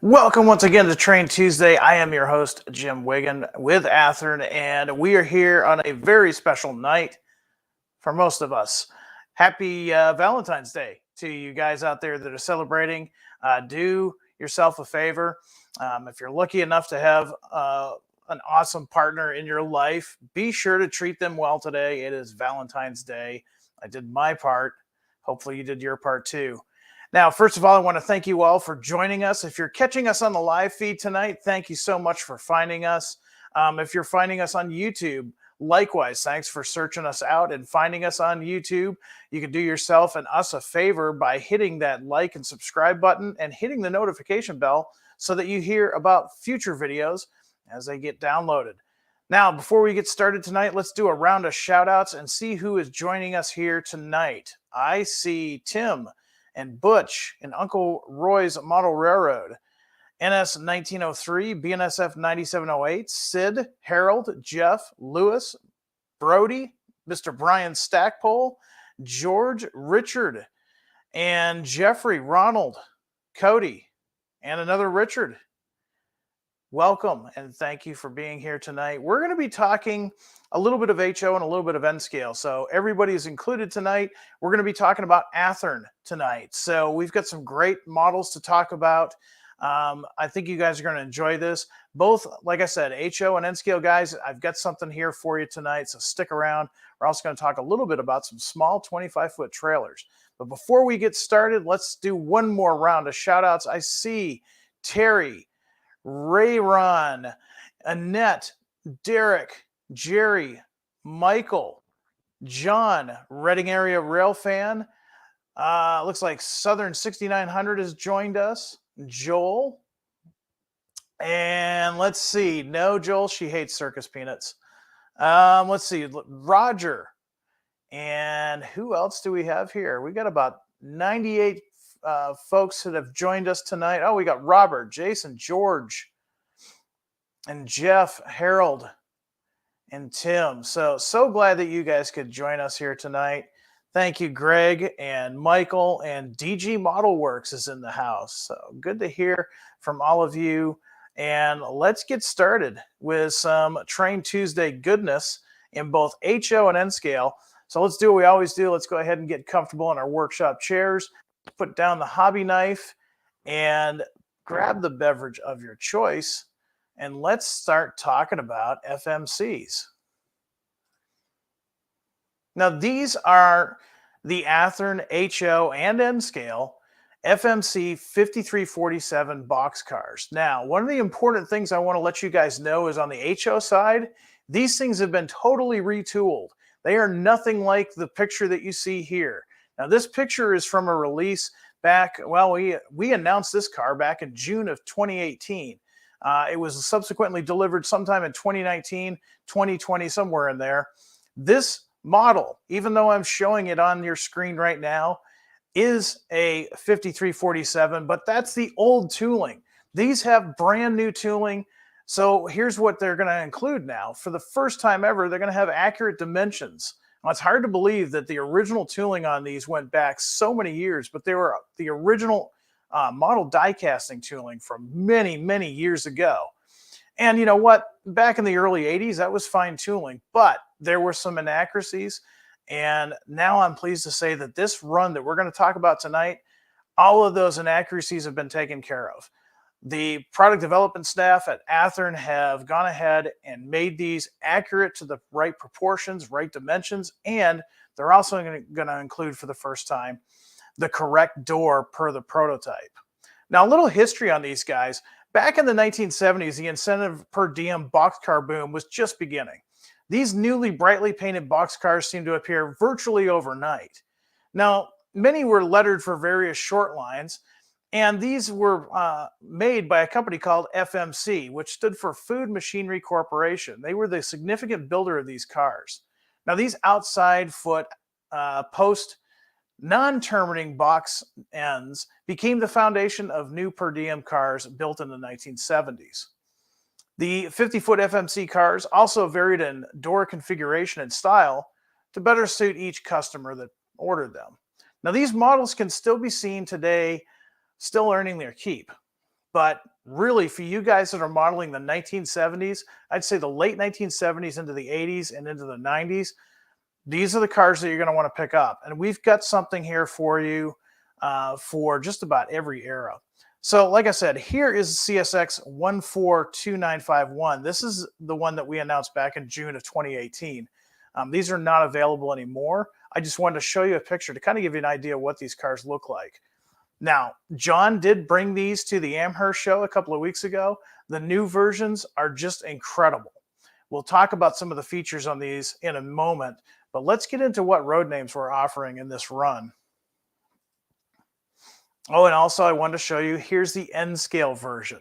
Welcome once again to Train Tuesday. I am your host, Jim Wiggin with Athearn, and we are here on a very special night for most of us. Happy Valentine's Day to you guys out there that are celebrating. Do yourself a favor. If you're lucky enough to have an awesome partner in your life, be sure to treat them well today. It is Valentine's Day. I did my part. Hopefully you did your part too. Now, first of all, I want to thank you all for joining us. If you're catching us on the live feed tonight, thank you so much for finding us. If you're finding us on YouTube, likewise, thanks for searching us out and finding us on YouTube. You can do yourself and us a favor by hitting that like and subscribe button and hitting the notification bell so that you hear about future videos as they get downloaded. Now, before we get started tonight, let's do a round of shout outs and see who is joining us here tonight. I see Tim and Butch and Uncle Roy's Model Railroad, NS 1903, BNSF 9708, Sid, Harold, Jeff, Lewis, Brody, Mr. Brian Stackpole, George, Richard, and Jeffrey, Ronald, Cody, and another Richard. Welcome and thank you for being here tonight. We're going to be talking a little bit of HO and a little bit of N scale. So everybody is included tonight. We're going to be talking about Athearn tonight. So we've got some great models to talk about. I think you guys are going to enjoy this. Both, like I said, HO and N scale guys, I've got something here for you tonight. So stick around. We're also going to talk a little bit about some small 25-foot trailers. But before we get started, let's do one more round of shout outs. I see Terry, Ray-Ron, Annette, Derek, Jerry, Michael, John, Reading Area Rail Fan. Looks like Southern 6900 has joined us. Joel. And let's see. No, Joel, she hates circus peanuts. Let's see. Roger. And who else do we have here? We got about 98 folks that have joined us tonight. Oh, we got Robert, Jason, George, and Jeff, Harold, and Tim. So glad that you guys could join us here tonight. Thank you, Greg and Michael, and DG Model Works is in the house. So good to hear from all of you. And let's get started with some Train Tuesday goodness in both HO and N scale. So let's do what we always do. Let's go ahead and get comfortable in our workshop chairs. Put down the hobby knife and grab the beverage of your choice. And let's start talking about FMCs. Now, these are the Athearn HO and N scale FMC 5347 boxcars. Now, one of the important things I want to let you guys know is on the HO side, these things have been totally retooled. They are nothing like the picture that you see here. Now, this picture is from a release back, well, we announced this car back in June of 2018. It was subsequently delivered sometime in 2019, 2020, somewhere in there. This model, even though I'm showing it on your screen right now, is a 5347, but that's the old tooling. These have brand new tooling. So here's what they're going to include now. For the first time ever, they're going to have accurate dimensions. Now, it's hard to believe that the original tooling on these went back so many years, but they were the original model die casting tooling from many, many years ago. And you know what? Back in the early 80s, that was fine tooling, but there were some inaccuracies. And now I'm pleased to say that this run that we're going to talk about tonight, all of those inaccuracies have been taken care of. The product development staff at Athearn have gone ahead and made these accurate to the right proportions, right dimensions, and they're also going to include for the first time the correct door per the prototype. Now, a little history on these guys. Back in the 1970s, the incentive per diem boxcar boom was just beginning. These newly brightly painted boxcars seemed to appear virtually overnight. Now, many were lettered for various short lines, and these were made by a company called FMC, which stood for Food Machinery Corporation. They were the significant builder of these cars. Now, these outside foot post non-terminating box ends became the foundation of new per diem cars built in the 1970s. The 50-foot FMC cars also varied in door configuration and style to better suit each customer that ordered them. Now, these models can still be seen today, still earning their keep, but really, for you guys that are modeling the 1970s, I'd say the late 1970s into the 80s and into the 90s, these are the cars that you're going to want to pick up. And we've got something here for you for just about every era. So like I said, here is CSX 142951. This is the one that we announced back in June of 2018. These are not available anymore. I just wanted to show you a picture to kind of give you an idea of what these cars look like. Now, John did bring these to the Athearn show a couple of weeks ago. The new versions are just incredible. We'll talk about some of the features on these in a moment, but let's get into what road names we're offering in this run. Oh, and also I wanted to show you, here's the N scale version.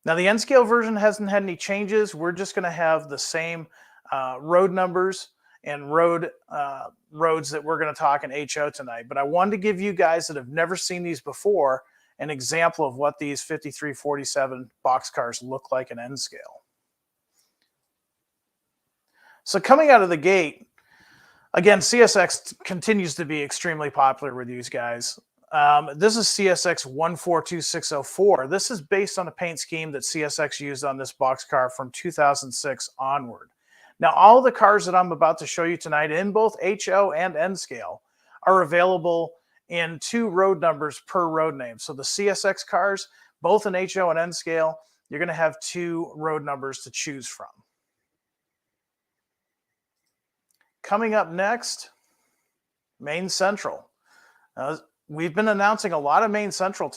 Now the N scale version hasn't had any changes. We're just going to have the same road numbers and roads that we're going to talk in HO tonight. But I wanted to give you guys that have never seen these before an example of what these 5347 boxcars look like in N scale. So coming out of the gate, again, CSX continues to be extremely popular with these guys. This is CSX 142604. This is based on a paint scheme that CSX used on this boxcar from 2006 onward. Now, all the cars that I'm about to show you tonight in both HO and N scale are available in 2 road numbers per road name. So the CSX cars, both in HO and N scale, you're going to have 2 road numbers to choose from. Coming up next, Main Central. We've been announcing a lot of Main Central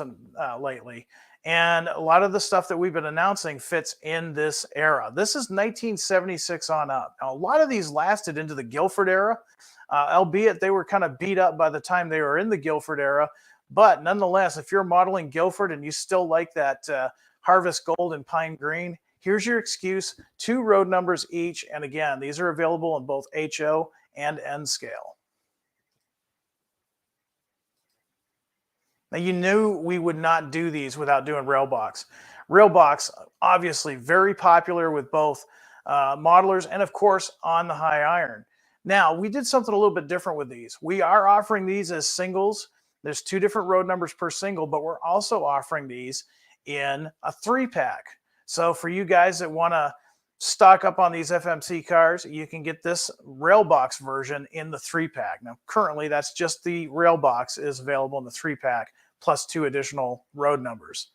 lately, and a lot of the stuff that we've been announcing fits in this era. This is 1976 on up. Now, a lot of these lasted into the Guilford era, albeit they were kind of beat up by the time they were in the Guilford era. But nonetheless, if you're modeling Guilford and you still like that Harvest Gold and Pine Green, here's your excuse, 2 road numbers each. And again, these are available in both HO and N scale. Now, you knew we would not do these without doing Railbox. Railbox, obviously very popular with both modelers and, of course, on the high iron. Now, we did something a little bit different with these. We are offering these as singles. There's 2 different road numbers per single, but we're also offering these in a 3-pack. So for you guys that want to stock up on these FMC cars, you can get this Railbox version in the 3-pack. Now, currently, that's just the Railbox is available in the 3-pack, plus 2 additional road numbers.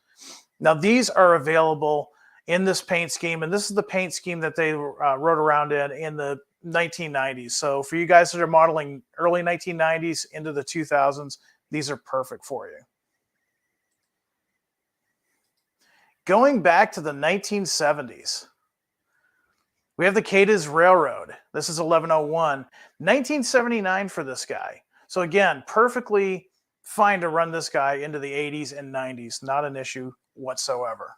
Now, these are available in this paint scheme, and this is the paint scheme that they rode around in the 1990s. So for you guys that are modeling early 1990s into the 2000s, these are perfect for you. Going back to the 1970s, we have the Cadiz Railroad. This is 1101. 1979 for this guy. So again, perfectly fine to run this guy into the 80s and 90s. Not an issue whatsoever.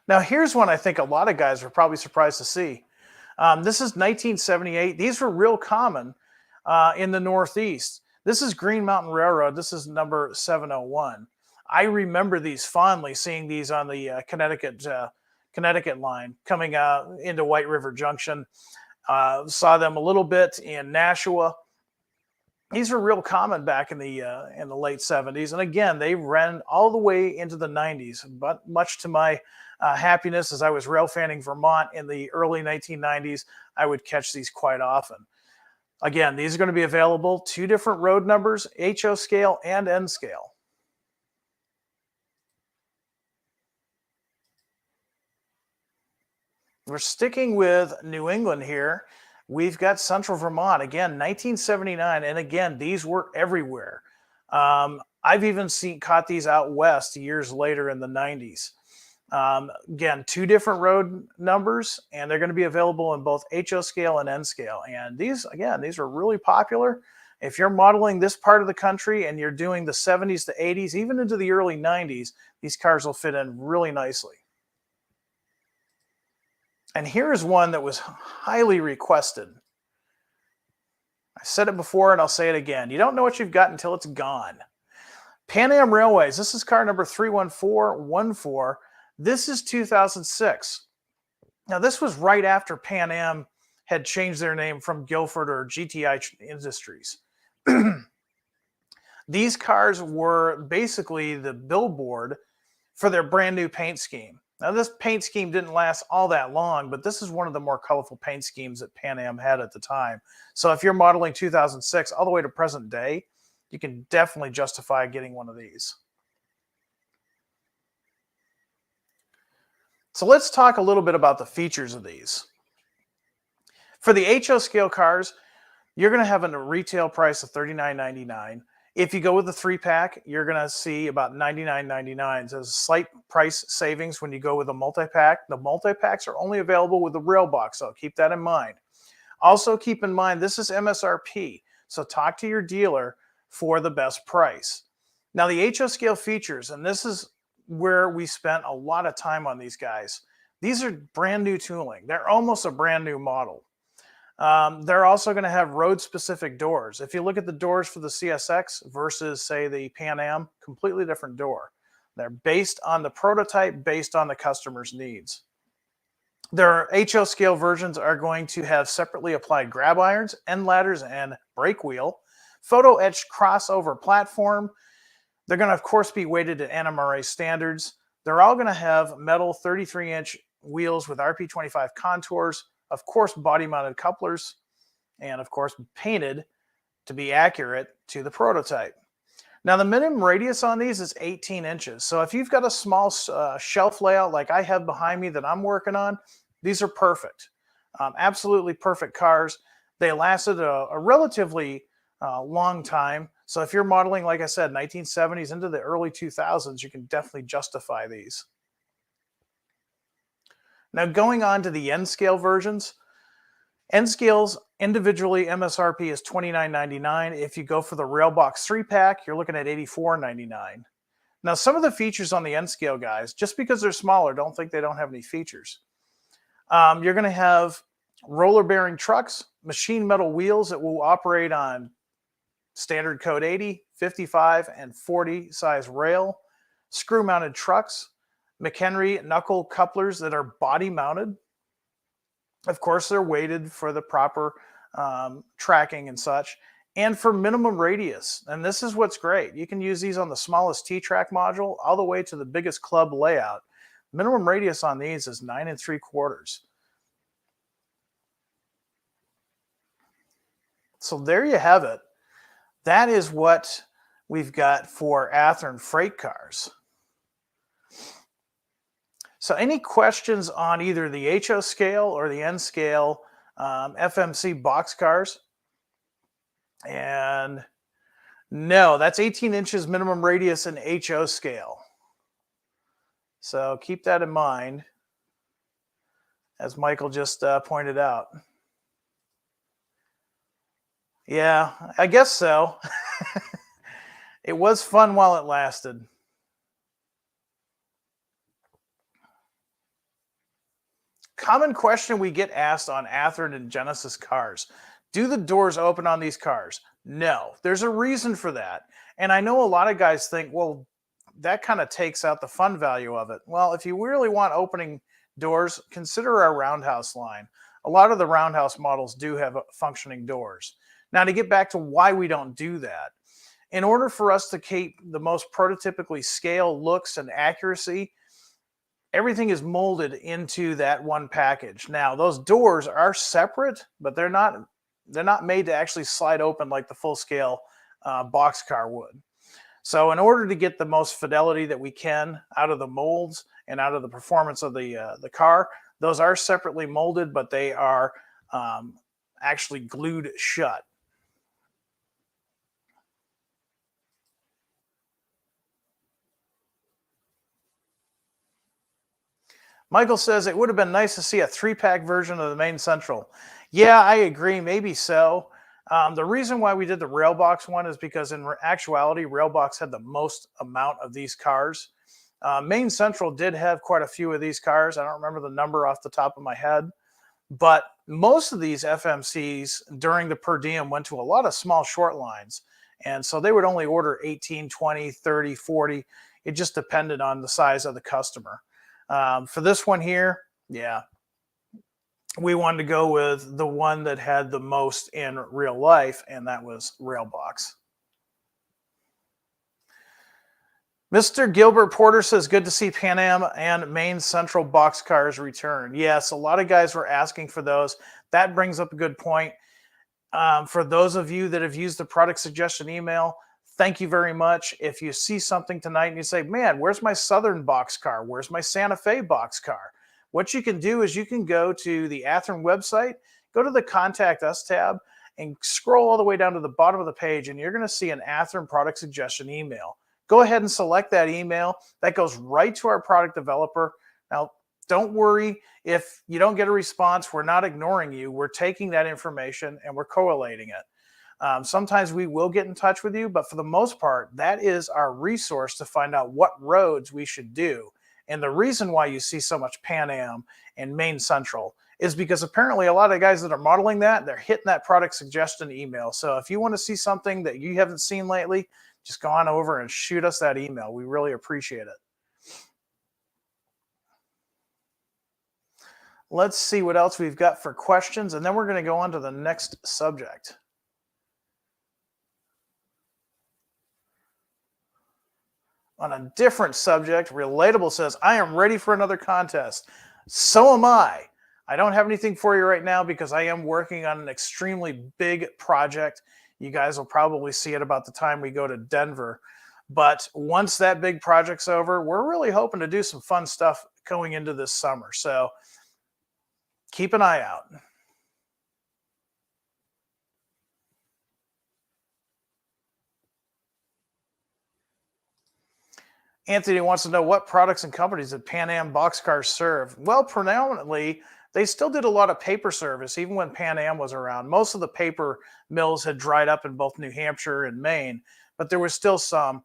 Now here's one I think a lot of guys are probably surprised to see. This is 1978. These were real common in the Northeast. This is Green Mountain Railroad. This is number 701. I remember these fondly, seeing these on the Connecticut line coming into White River Junction. Saw them a little bit in Nashua. These were real common back in the late 70s. And again, they ran all the way into the 90s. But much to my happiness, as I was rail fanning Vermont in the early 1990s, I would catch these quite often. Again, these are going to be available, 2 different road numbers, HO scale and N scale. We're sticking with New England here. We've got Central Vermont, again, 1979. And again, these were everywhere. I've even caught these out west years later in the 90s. Again, 2 different road numbers, and they're going to be available in both HO scale and N scale. And these, again, these are really popular. If you're modeling this part of the country and you're doing the 70s to 80s, even into the early 90s, these cars will fit in really nicely. And here's one that was highly requested. I said it before and I'll say it again. You don't know what you've got until it's gone. Pan Am Railways. This is car number 31414. This is 2006. Now, this was right after Pan Am had changed their name from Guilford or GTI Industries. These cars were basically the billboard for their brand new paint scheme. Now, this paint scheme didn't last all that long, but this is one of the more colorful paint schemes that Pan Am had at the time. So if you're modeling 2006 all the way to present day, you can definitely justify getting one of these. So let's talk a little bit about the features of these. For the HO scale cars, you're going to have a retail price of $39.99. If you go with the 3-pack, you're going to see about $99.99. There's a slight price savings when you go with a multi-pack. The multi-packs are only available with the rail box, so keep that in mind. Also keep in mind, this is MSRP, so talk to your dealer for the best price. Now the HO scale features, and this is where we spent a lot of time on these guys. These are brand new tooling. They're almost a brand new model. They're also going to have road-specific doors. If you look at the doors for the CSX versus, say, the Pan Am, completely different door. They're based on the prototype, based on the customer's needs. Their HO scale versions are going to have separately applied grab irons, end ladders, and brake wheel, photo-etched crossover platform. They're going to, of course, be weighted to NMRA standards. They're all going to have metal 33-inch wheels with RP25 contours, of course, body-mounted couplers, and of course, painted to be accurate to the prototype. Now, the minimum radius on these is 18 inches. So if you've got a small shelf layout like I have behind me that I'm working on, these are perfect. Absolutely perfect cars. They lasted a relatively long time. So if you're modeling, like I said, 1970s into the early 2000s, you can definitely justify these. Now, going on to the N scale versions, N scales individually MSRP is $29.99. If you go for the Railbox 3-pack, you're looking at $84.99. Now, some of the features on the N scale guys, just because they're smaller, don't think they don't have any features. You're going to have roller bearing trucks, machine metal wheels that will operate on standard code 80, 55, and 40 size rail, screw mounted trucks, McHenry knuckle couplers that are body mounted. Of course, they're weighted for the proper tracking and such, and for minimum radius. And this is what's great. You can use these on the smallest T-track module all the way to the biggest club layout. Minimum radius on these is 9 3/4. So there you have it. That is what we've got for Athearn freight cars. So any questions on either the HO scale or the N scale FMC boxcars? And no, that's 18 inches minimum radius in HO scale. So keep that in mind, as Michael just pointed out. Yeah, I guess so. It was fun while it lasted. Common question we get asked on Athearn and Genesis cars. Do the doors open on these cars? No, there's a reason for that. And I know a lot of guys think, well, that kind of takes out the fun value of it. Well, if you really want opening doors, consider our roundhouse line. A lot of the roundhouse models do have functioning doors. Now, to get back to why we don't do that, in order for us to keep the most prototypically scale looks and accuracy, everything is molded into that one package. Now, those doors are separate, but they're not made to actually slide open like the full scale boxcar would. So in order to get the most fidelity that we can out of the molds and out of the performance of the car, those are separately molded, but they are actually glued shut. Michael says it would have been nice to see a 3-pack version of the main central. Yeah, I agree. Maybe so. The reason why we did the Railbox one is because in actuality, Railbox had the most amount of these cars. Main Central did have quite a few of these cars. I don't remember the number off the top of my head. But most of these FMCs during the per diem went to a lot of small short lines. And so they would only order 18, 20, 30, 40. It just depended on the size of the customer. For this one here, yeah, we wanted to go with the one that had the most in real life, and that was Railbox. Mr. Gilbert Porter says, good to see Pan Am and Main Central boxcars return. Yes, a lot of guys were asking for those. That brings up a good point. For those of you that have used the product suggestion email, thank you very much. If you see something tonight and you say, man, where's my Southern boxcar? Where's my Santa Fe boxcar? What you can do is you can go to the Athearn website, go to the Contact Us tab, and scroll all the way down to the bottom of the page, and you're going to see an Athearn product suggestion email. Go ahead and select that email. That goes right to our product developer. Now, don't worry if you don't get a response. We're not ignoring you. We're taking that information and we're collating it. Sometimes we will get in touch with you, but for the most part, that is our resource to find out what roads we should do. And the reason why you see so much Pan Am and Main Central is because apparently a lot of guys that are modeling that, they're hitting that product suggestion email. So if you want to see something that you haven't seen lately, just go on over and shoot us that email. We really appreciate it. Let's see what else we've got for questions, and then we're going to go on to the next subject. On a different subject, Relatable says, I am ready for another contest. So am I. I don't have anything for you right now because I am working on an extremely big project. You guys will probably see it about the time we go to Denver. But once that big project's over, we're really hoping to do some fun stuff going into this summer. So keep an eye out. Anthony wants to know what products and companies that Pan Am boxcars serve. Well, predominantly, they still did a lot of paper service, even when Pan Am was around. Most of the paper mills had dried up in both New Hampshire and Maine, but there was still some.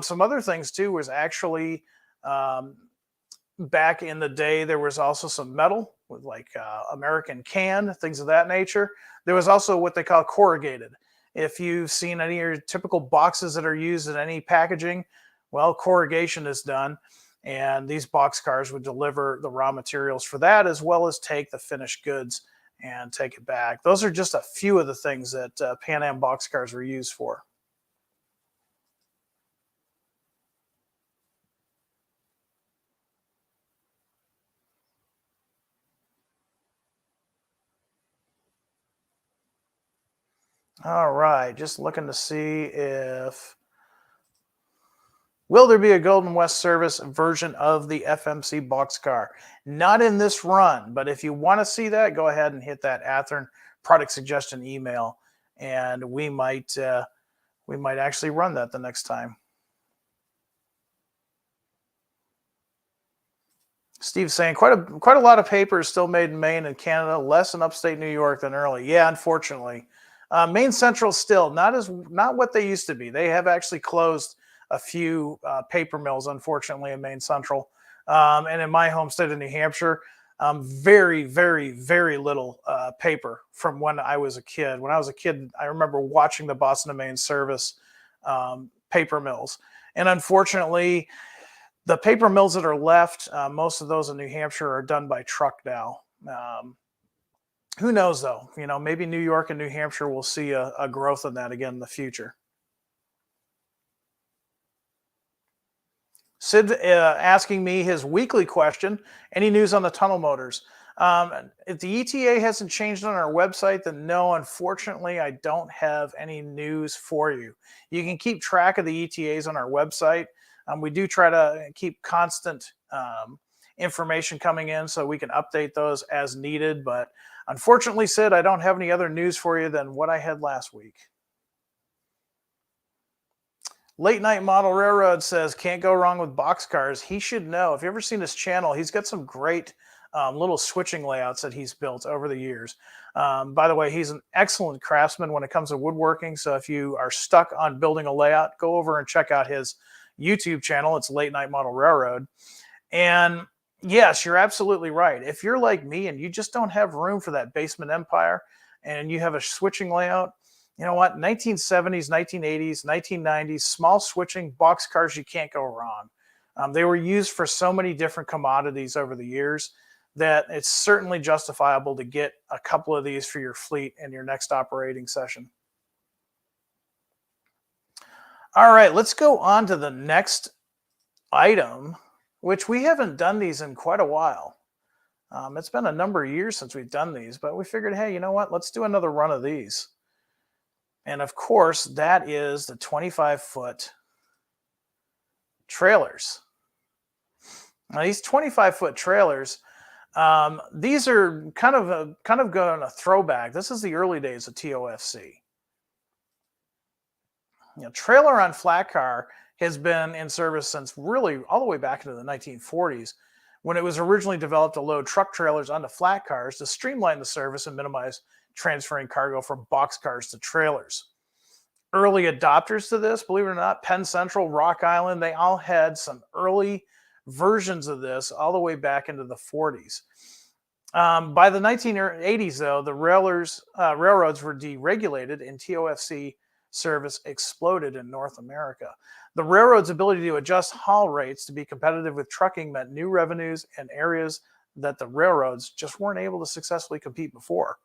Some other things, too, was actually back in the day, there was also some metal with like American can, things of that nature. There was also what they call corrugated. If you've seen any of your typical boxes that are used in any packaging, well, corrugation is done, and these boxcars would deliver the raw materials for that, as well as take the finished goods and take it back. Those are just a few of the things that Pan Am boxcars were used for. All right, just looking to see if will there be a Golden West service version of the FMC boxcar? Not in this run, but if you want to see that, go ahead and hit that Athearn product suggestion email, and we might actually run that the next time. Steve's saying quite a lot of paper is still made in Maine and Canada, less in upstate New York than early. Yeah, unfortunately, Maine Central still not what they used to be. They have actually closed a few paper mills, unfortunately, in Maine Central. And in my home state of New Hampshire, very, very, very little paper from when I was a kid. When I was a kid, I remember watching the Boston to Maine service paper mills. And unfortunately, the paper mills that are left, most of those in New Hampshire are done by truck now. Who knows, though? You know, maybe New York and New Hampshire will see a growth in that again in the future. Sid asking me his weekly question, any news on the tunnel motors? If the ETA hasn't changed on our website, then no, unfortunately, I don't have any news for you. You can keep track of the ETAs on our website. We do try to keep constant information coming in so we can update those as needed. But unfortunately, Sid, I don't have any other news for you than what I had last week. Late Night Model Railroad says, can't go wrong with boxcars. He should know. If you've ever seen his channel, he's got some great little switching layouts that he's built over the years. By the way, he's an excellent craftsman when it comes to woodworking. So if you are stuck on building a layout, go over and check out his YouTube channel. It's Late Night Model Railroad. And yes, you're absolutely right. If you're like me and you just don't have room for that basement empire and you have a switching layout, you know what? 1970s, 1980s, 1990s, small switching boxcars, you can't go wrong. They were used for so many different commodities over the years that it's certainly justifiable to get a couple of these for your fleet in your next operating session. All right, let's go on to the next item, which we haven't done these in quite a while. It's been a number of years since we've done these, but we figured, hey, you know what? Let's do another run of these. And of course, that is the 25-foot trailers. Now, these 25-foot trailers, these are kind of going a throwback. This is the early days of TOFC. Trailer on flat car has been in service since really all the way back into the 1940s, when it was originally developed to load truck trailers onto flat cars to streamline the service and minimize transferring cargo from boxcars to trailers. Early adopters to this, believe it or not, Penn Central, Rock Island, they all had some early versions of this all the way back into the 40s. By the 1980s, though, the railroads were deregulated and TOFC service exploded in North America. The railroad's ability to adjust haul rates to be competitive with trucking meant new revenues in areas that the railroads just weren't able to successfully compete before.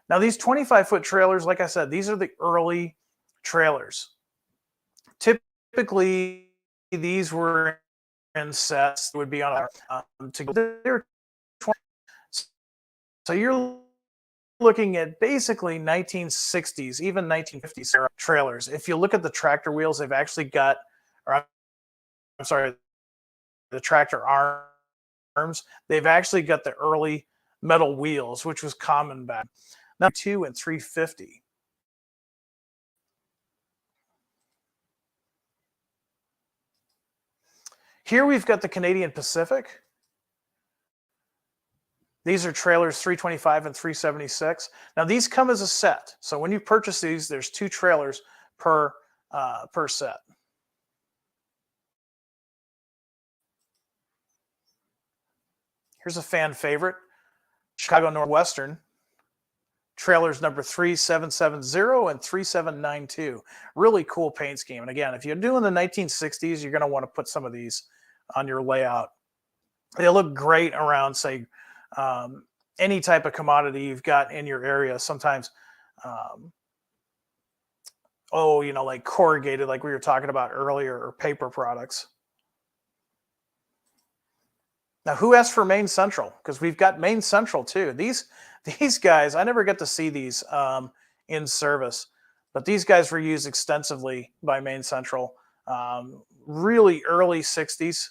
Now, these 25-foot trailers, like I said, these are the early trailers. Typically, these were in sets that would be on together. So you're looking at basically 1960s, even 1950s era trailers. If you look at the tractor wheels, they've actually got, or I'm sorry, the tractor arms, they've actually got the early metal wheels, which was common back then. 2 and 350. Here we've got the Canadian Pacific. These are trailers 325 and 376. Now these come as a set. So when you purchase these, there's 2 trailers per set. Here's a fan favorite, Chicago Northwestern. Trailers number 3770 and 3792. Really cool paint scheme. And again, if you're doing the 1960s, you're going to want to put some of these on your layout. They look great around, say, any type of commodity you've got in your area. Sometimes, like corrugated, like we were talking about earlier, or paper products. Now, who asked for Main Central? Because we've got Main Central too. These guys, I never get to see these in service, but these guys were used extensively by Main Central. Really early 60s.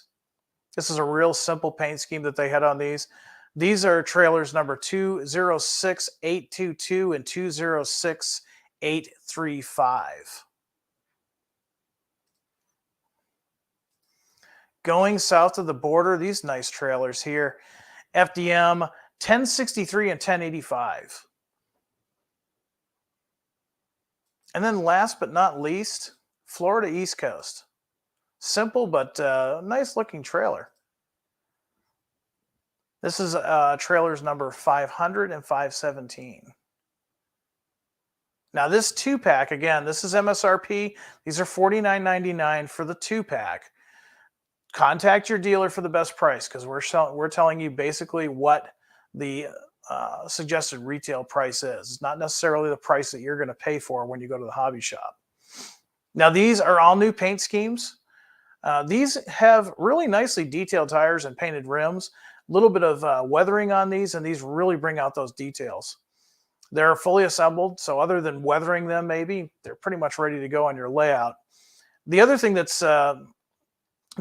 This is a real simple paint scheme that they had on these. These are trailers number 206822 and 206835. Going south of the border, these nice trailers here, FDM 1063 and 1085. And then last but not least, Florida East Coast. Simple but nice looking trailer. This is trailers number 500 and 517. Now this 2-pack, again, this is MSRP. These are $49.99 for the 2-pack. Contact your dealer for the best price, because we're telling you basically what the suggested retail price is. It's not necessarily the price that you're going to pay for when you go to the hobby shop. Now these are all new paint schemes. These have really nicely detailed tires and painted rims. A little bit of weathering on these, and these really bring out those details. They're fully assembled, so other than weathering them, maybe they're pretty much ready to go on your layout. The other thing that's done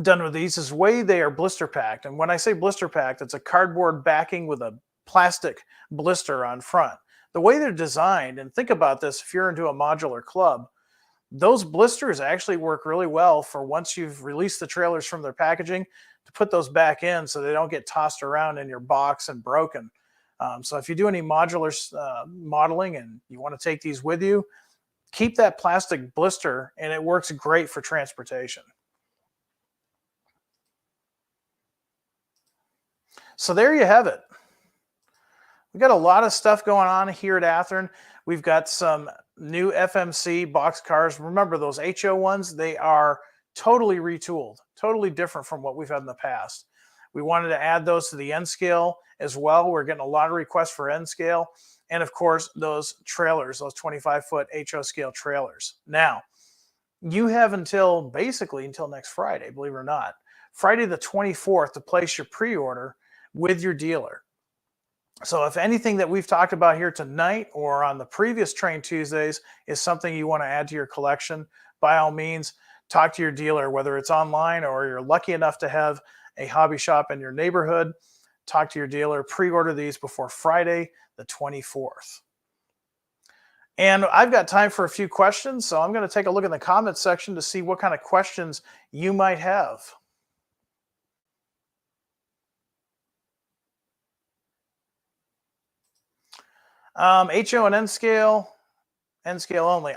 with these is the way they are blister packed. And when I say blister packed, it's a cardboard backing with a plastic blister on front. The way they're designed, and think about this if you're into a modular club, those blisters actually work really well for once you've released the trailers from their packaging, to put those back in so they don't get tossed around in your box and broken. So if you do any modular modeling and you want to take these with you, keep that plastic blister, and it works great for transportation. So there you have it. We've got a lot of stuff going on here at Athearn. We've got some new FMC boxcars. Remember those HO ones? They are totally retooled, totally different from what we've had in the past. We wanted to add those to the N scale as well. We're getting a lot of requests for N scale. And of course, those trailers, those 25-foot HO scale trailers. Now, You have until basically until next Friday, believe it or not, Friday the 24th to place your pre-order with your dealer. So if anything that we've talked about here tonight or on the previous Train Tuesdays is something you want to add to your collection, by all means, talk to your dealer, whether it's online or you're lucky enough to have a hobby shop in your neighborhood. Talk to your dealer, pre-order these before Friday the 24th. And I've got time for a few questions, so I'm going to take a look in the comments section to see what kind of questions you might have. HO and N scale only.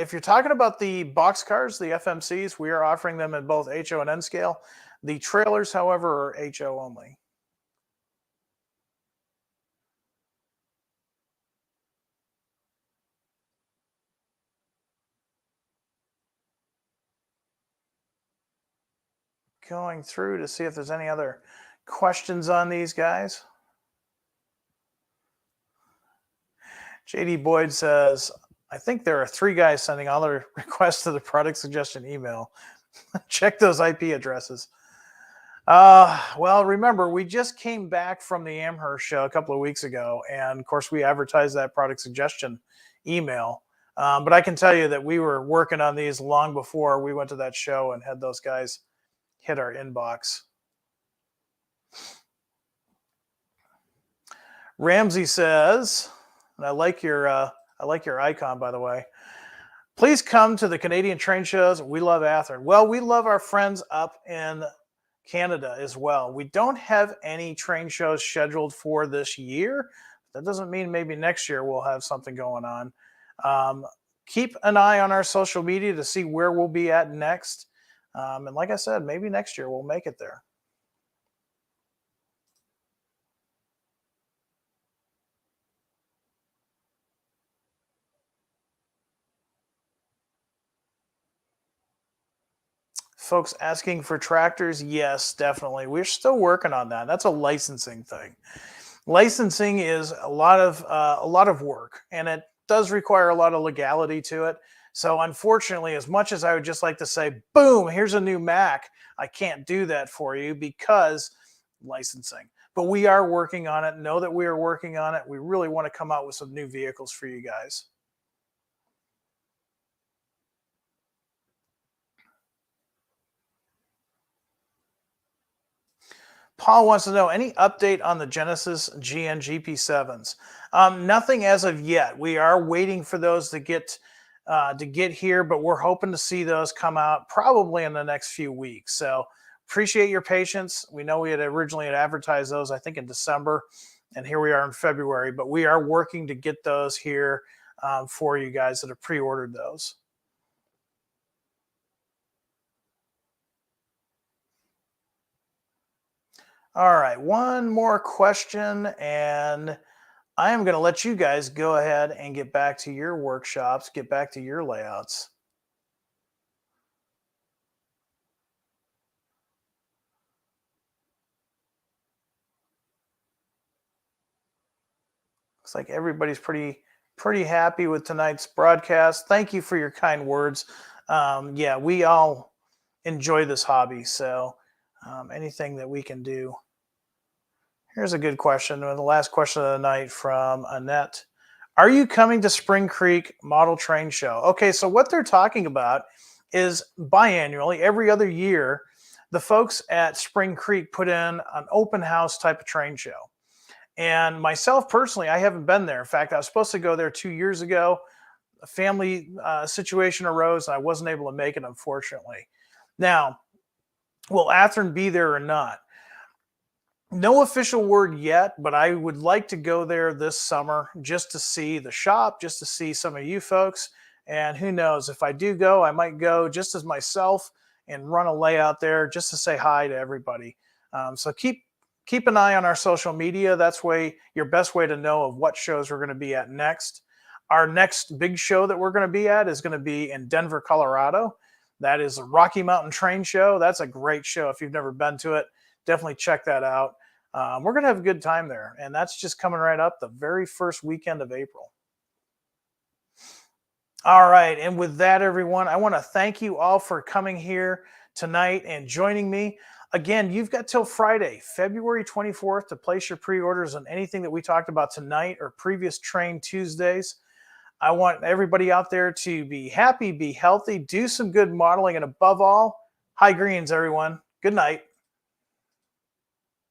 If you're talking about the Boxcars, the FMCs, we are offering them in both HO and N scale. The trailers, however, are HO only. Going through to see if there's any other questions on these guys. JD Boyd says, I think there are 3 guys sending all their requests to the product suggestion email. Check those IP addresses. Well, remember, we just came back from the Athearn show a couple of weeks ago, and of course, we advertised that product suggestion email. But I can tell you that we were working on these long before we went to that show and had those guys hit our inbox. Ramsey says, and I like your icon, by the way. Please come to the Canadian train shows. We love Athearn. Well, we love our friends up in Canada as well. We don't have any train shows scheduled for this year. That doesn't mean maybe next year we'll have something going on. Keep an eye on our social media to see where we'll be at next. And like I said, maybe next year we'll make it there. Folks asking for tractors, yes, definitely. We're still working on that. That's a licensing thing. Licensing is a lot of work, and it does require a lot of legality to it. So unfortunately, as much as I would just like to say, boom, here's a new Mac, I can't do that for you because licensing. But we are working on it. Know that we are working on it. We really want to come out with some new vehicles for you guys. Paul wants to know any update on the Genesis GN GP7s. Nothing as of yet. We are waiting for those to get here, but we're hoping to see those come out probably in the next few weeks. So appreciate your patience. We know we had originally advertised those, I think, in December, and here we are in February. But we are working to get those here for you guys that have pre-ordered those. All right, one more question, and I am going to let you guys go ahead and get back to your workshops, get back to your layouts. Looks like everybody's pretty happy with tonight's broadcast. Thank you for your kind words. Yeah, we all enjoy this hobby, so anything that we can do. Here's a good question. The last question of the night from Annette. Are you coming to Spring Creek Model Train Show? Okay, so what they're talking about is biannually, every other year, the folks at Spring Creek put in an open house type of train show. And myself personally, I haven't been there. In fact, I was supposed to go there 2 years ago. A family situation arose, and I wasn't able to make it, unfortunately. Now, will Athearn be there or not? No official word yet, but I would like to go there this summer just to see the shop, just to see some of you folks. And who knows, if I do go, I might go just as myself and run a layout there just to say hi to everybody. So keep an eye on our social media. That's your best way to know of what shows we're going to be at next. Our next big show that we're going to be at is going to be in Denver, Colorado. That is a Rocky Mountain Train Show. That's a great show. If you've never been to it, definitely check that out. We're going to have a good time there, and that's just coming right up the very first weekend of April. All right. And with that, everyone, I want to thank you all for coming here tonight and joining me. Again, you've got till Friday, February 24th, to place your pre orders on anything that we talked about tonight or previous Train Tuesdays. I want everybody out there to be happy, be healthy, do some good modeling, and above all, high greens, everyone. Good night.